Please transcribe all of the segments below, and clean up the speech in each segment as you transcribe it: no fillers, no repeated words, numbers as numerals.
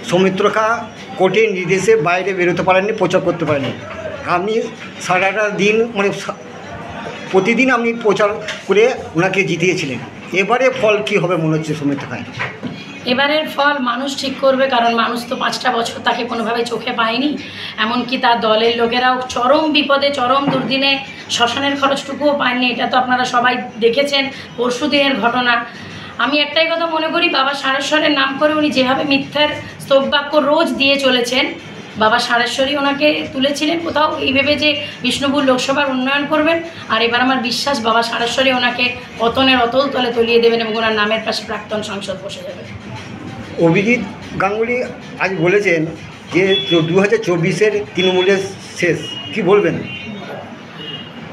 সৌমিত্রখা কোর্টের নির্দেশে বাইরে বেরোতে পারেননি, প্রচার করতে পারেননি। আপনি সারাটা দিন মানে প্রতিদিন আপনি প্রচার করে ওনাকে জিতিয়েছিলেন। এবারে ফল কী হবে মনে হচ্ছে সৌমিত্রখায়? এবারের ফল মানুষ ঠিক করবে, কারণ মানুষ তো 5টা বছর তাকে কোনোভাবে চোখে পায়নি। এমনকি তার দলের লোকেরাও চরম বিপদে, চরম দুর্দিনে শ্মশানের খরচটুকুও পায়নি। এটা তো আপনারা সবাই দেখেছেন পরশু দিনের ঘটনা। আমি একটাই কথা মনে করি, বাবা সারেশ্বরের নাম করে উনি যেভাবে মিথ্যার স্তববাক্য রোজ দিয়ে চলেছেন, বাবা সারেশ্বরী ওনাকে তুলেছিলেন কোথাও এই ভেবে যে বিষ্ণুপুর লোকসভার উন্নয়ন করবেন। আর এবার আমার বিশ্বাস বাবা সারেশ্বরী ওনাকে পতনের অতল তলে তলিয়ে দেবেন এবং ওনার নামের পাশে প্রাক্তন সাংসদ বসে যাবে। অভিজিৎ গাঙ্গুলি আজ বলেছেন যে 2024-এর তৃণমূলের শেষ, কি বলবেন?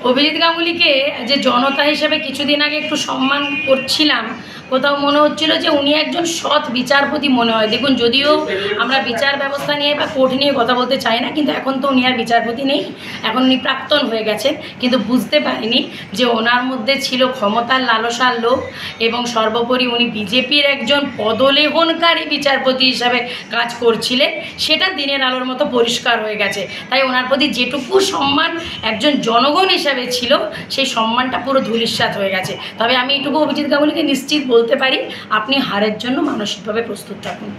অভিজিৎ গাঙ্গুলিকে যে জনতা হিসেবে কিছুদিন আগে একটু সম্মান করছিলাম, কোথাও মনে হচ্ছিল যে উনি একজন সৎ বিচারপতি মনে হয়। দেখুন, যদিও আমরা বিচার ব্যবস্থা নিয়ে বা কোর্ট নিয়ে কথা বলতে চাই না, কিন্তু এখন তো উনি আর বিচারপতি নেই, এখন উনি প্রাক্তন হয়ে গেছেন। কিন্তু বুঝতে পারিনি যে ওনার মধ্যে ছিল ক্ষমতার লালসার লোভ, এবং সর্বোপরি উনি বিজেপির একজন পদলেহনকারী বিচারপতি হিসাবে কাজ করছিলেন। সেটা দিনের আলোর মতো পরিষ্কার হয়ে গেছে। তাই ওনার প্রতি যেটুকু সম্মান একজন জনগণ হিসাবে ছিল, সেই সম্মানটা পুরো ধূলিসাৎ হয়ে গেছে। তবে আমি এইটুকু অভিজিৎ গাঙ্গুলিকে নিশ্চিত বলতে পারি, আপনি হারের জন্য মানসিকভাবে প্রস্তুত থাকুন।